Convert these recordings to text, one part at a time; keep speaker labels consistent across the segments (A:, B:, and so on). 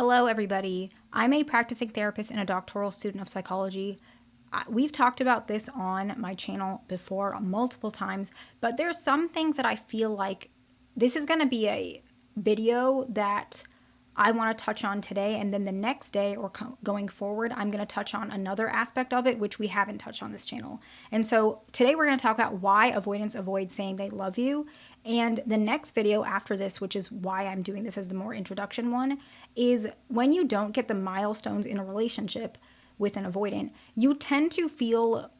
A: Hello, everybody. I'm a practicing therapist and a doctoral student of psychology. We've talked about this on my channel before multiple times, but there's some things that I feel like this is going to be a video that I want to touch on today, and then the next day or going forward, I'm going to touch on another aspect of it, which we haven't touched on this channel. And so today we're going to talk about why avoidance avoids saying they love you. And the next video after this, which is why I'm doing this as the more introduction one, is when you don't get the milestones in a relationship with an avoidant, you tend to feel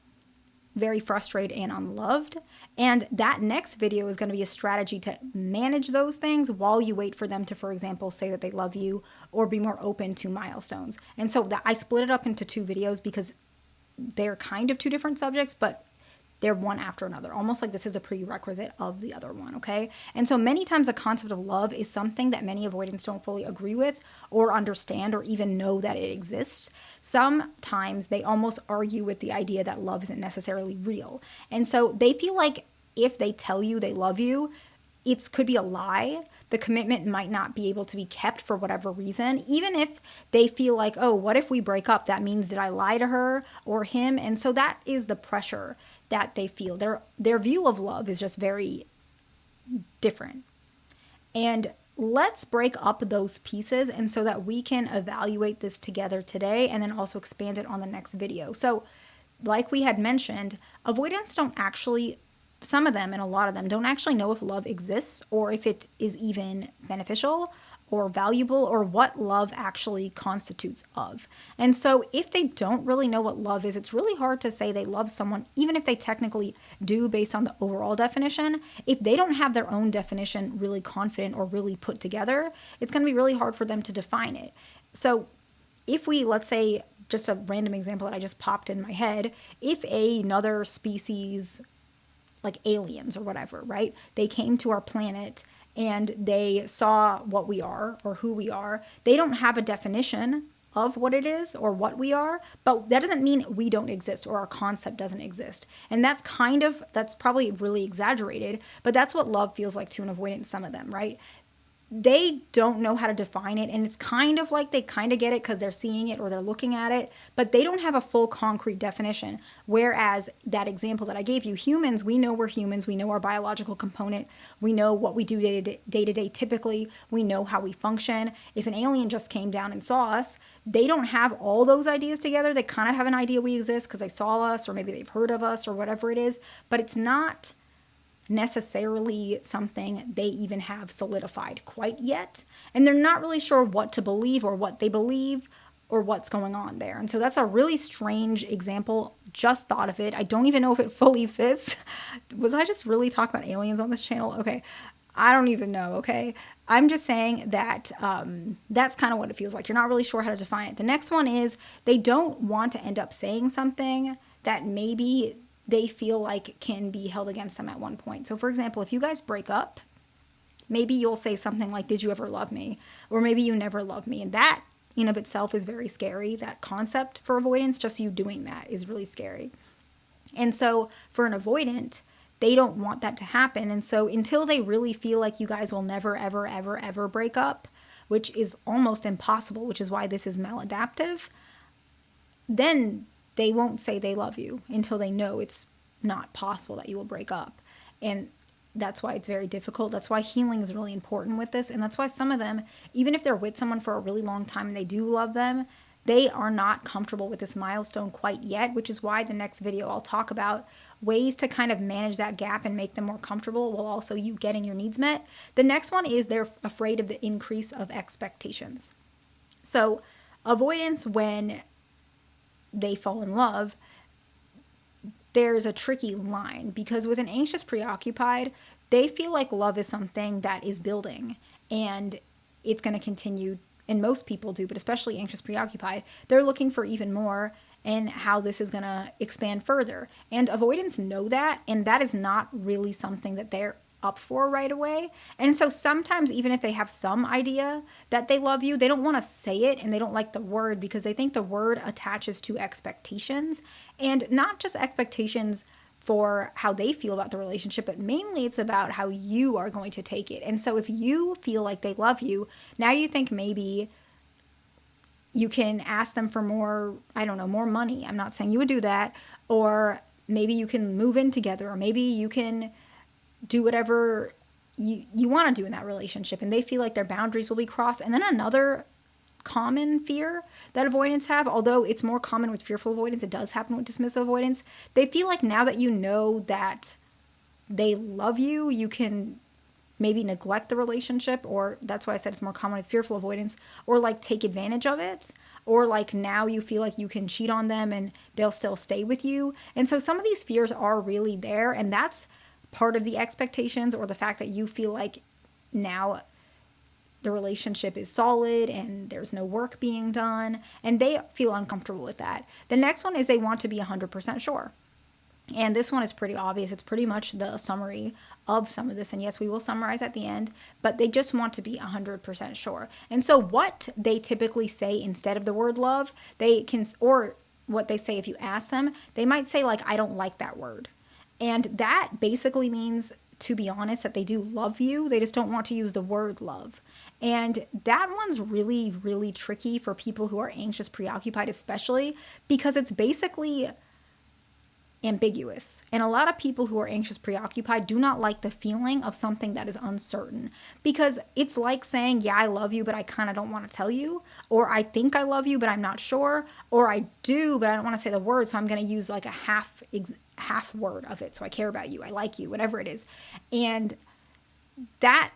A: very frustrated and unloved. And that next video is going to be a strategy to manage those things while you wait for them to, for example, say that they love you or be more open to milestones. And so I split it up into two videos because they're kind of two different subjects, but they're one after another, almost like this is a prerequisite of the other one, okay? And so many times the concept of love is something that many avoidants don't fully agree with or understand or even know that it exists. Sometimes they almost argue with the idea that love isn't necessarily real. And so they feel like if they tell you they love you, it could be a lie. The commitment might not be able to be kept for whatever reason, even if they feel like, oh, what if we break up? That means did I lie to her or him? And so that is the pressure that they feel. Their view of love is just very different. And let's break up those pieces and so that we can evaluate this together today and then also expand it on the next video. So like we had mentioned, avoidants don't actually, some of them and a lot of them don't actually know if love exists or if it is even beneficial or valuable or what love actually constitutes of. And so if they don't really know what love is, it's really hard to say they love someone, even if they technically do based on the overall definition. If they don't have their own definition really confident or really put together, it's going to be really hard for them to define it. So if we, let's say, just a random example that I just popped in my head, if another species like aliens or whatever, right? They came to our planet and they saw what we are or who we are. They don't have a definition of what it is or what we are, but that doesn't mean we don't exist or our concept doesn't exist. And that's probably really exaggerated, but that's what love feels like to an avoidant, some of them, right? They don't know how to define it, and it's kind of like they kind of get it because they're seeing it or they're looking at it, but they don't have a full concrete definition. Whereas that example that I gave you, humans, we know we're humans, we know our biological component, we know what we do day to day typically, we know how we function. If an alien just came down and saw us, they don't have all those ideas together. They kind of have an idea we exist because they saw us or maybe they've heard of us or whatever it is, but it's not necessarily something they even have solidified quite yet. And they're not really sure what to believe or what they believe or what's going on there. And so that's a really strange example. Just thought of it. I don't even know if it fully fits. Was I just really talking about aliens on this channel? Okay. I don't even know. Okay. I'm just saying that that's kind of what it feels like. You're not really sure how to define it. The next one is they don't want to end up saying something that maybe they feel like can be held against them at one point. So for example, if you guys break up, maybe you'll say something like, did you ever love me? Or maybe you never loved me. And that in of itself is very scary. That concept for avoidance, just you doing that is really scary. And so for an avoidant, they don't want that to happen. And so until they really feel like you guys will never, ever, ever, ever break up, which is almost impossible, which is why this is maladaptive, then they won't say they love you until they know it's not possible that you will break up. And that's why it's very difficult. That's why healing is really important with this. And that's why some of them, even if they're with someone for a really long time and they do love them, they are not comfortable with this milestone quite yet, which is why the next video I'll talk about ways to kind of manage that gap and make them more comfortable while also you getting your needs met. The next one is they're afraid of the increase of expectations. So avoidance, when they fall in love, there's a tricky line because with an anxious preoccupied, they feel like love is something that is building and it's going to continue, and most people do, but especially anxious preoccupied, they're looking for even more and how this is going to expand further. And avoidants know that, and that is not really something that they're up for right away. And so sometimes even if they have some idea that they love you, they don't want to say it and they don't like the word because they think the word attaches to expectations, and not just expectations for how they feel about the relationship, but mainly it's about how you are going to take it. And so if you feel like they love you, now you think maybe You can ask them for more, I don't know, more money. I'm not saying you would do that. Or maybe you can move in together, or maybe you can do whatever you want to do in that relationship, and they feel like their boundaries will be crossed. And then another common fear that avoidants have, although it's more common with fearful avoidance, it does happen with dismissive avoidance. They feel like now that you know that they love you, you can maybe neglect the relationship, or that's why I said it's more common with fearful avoidance, or like take advantage of it, or like now you feel like you can cheat on them and they'll still stay with you. And so some of these fears are really there, and that's part of the expectations, or the fact that you feel like now the relationship is solid and there's no work being done, and they feel uncomfortable with that. The next one is they want to be 100% sure. And this one is pretty obvious. It's pretty much the summary of some of this. And yes, we will summarize at the end, but they just want to be 100% sure. And so, what they typically say instead of the word love, they can, or what they say if you ask them, they might say, like, I don't like that word. And that basically means, to be honest, that they do love you. They just don't want to use the word love. And that one's really, really tricky for people who are anxious, preoccupied, especially because it's basically ambiguous. And a lot of people who are anxious, preoccupied do not like the feeling of something that is uncertain, because it's like saying, yeah, I love you, but I kind of don't want to tell you, or I think I love you, but I'm not sure, or I do, but I don't want to say the word, so I'm going to use like a half word of it. So I care about you, I like you, whatever it is. And that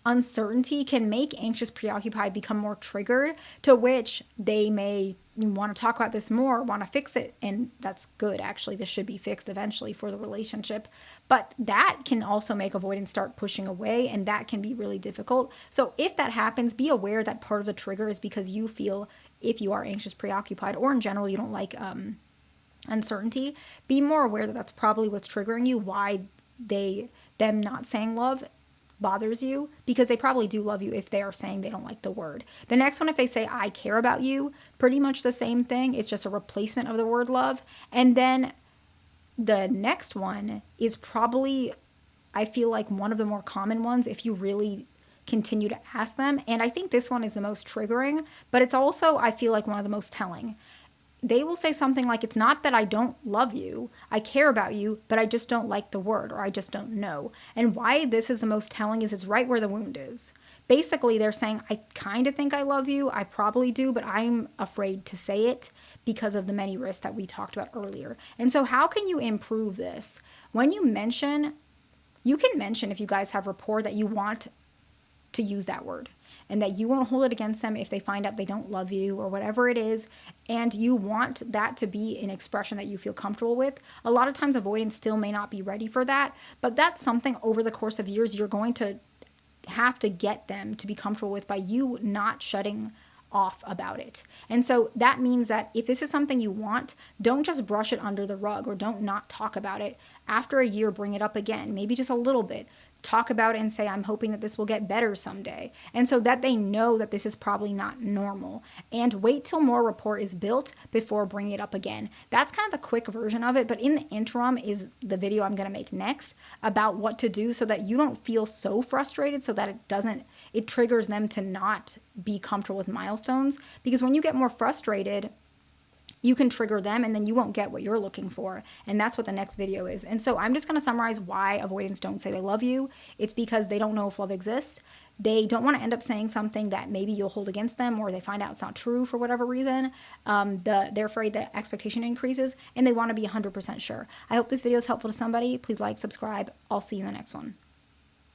A: uncertainty can make anxious, preoccupied become more triggered, to which they may want to talk about this more, want to fix it. And that's good, actually. This should be fixed eventually for the relationship. But that can also make avoidance start pushing away, and that can be really difficult. So if that happens, be aware that part of the trigger is because you feel, if you are anxious, preoccupied, or in general you don't like uncertainty, be more aware that that's probably what's triggering you, why them not saying love bothers you, because they probably do love you if they are saying they don't like the word. The next one, if they say I care about you, pretty much the same thing. It's just a replacement of the word love. And then the next one is probably, I feel like, one of the more common ones if you really continue to ask them. And I think this one is the most triggering, but it's also, I feel like, one of the most telling. They will say something like, it's not that I don't love you, I care about you, but I just don't like the word, or I just don't know. And why this is the most telling is it's right where the wound is. Basically, they're saying, I kind of think I love you, I probably do, but I'm afraid to say it because of the many risks that we talked about earlier. And so how can you improve this? When you can mention, if you guys have rapport, that you want to use that word, and that you won't hold it against them if they find out they don't love you or whatever it is, and you want that to be an expression that you feel comfortable with. A lot of times avoidance still may not be ready for that, but that's something over the course of years you're going to have to get them to be comfortable with by you not shutting off about it. And so that means that if this is something you want, don't just brush it under the rug, or don't not talk about it. After a year, bring it up again, maybe just a little bit. Talk about it and say, I'm hoping that this will get better someday. And so that they know that this is probably not normal. And wait till more rapport is built before bringing it up again. That's kind of the quick version of it. But in the interim is the video I'm going to make next about what to do so that you don't feel so frustrated, so that it triggers them to not be comfortable with milestones. Because when you get more frustrated, you can trigger them, and then you won't get what you're looking for. And that's what the next video is. And so I'm just going to summarize why avoidants don't say they love you. It's because they don't know if love exists. They don't want to end up saying something that maybe you'll hold against them, or they find out it's not true for whatever reason. They're afraid that expectation increases, and they want to be 100% sure. I hope this video is helpful to somebody. Please like, subscribe. I'll see you in the next one.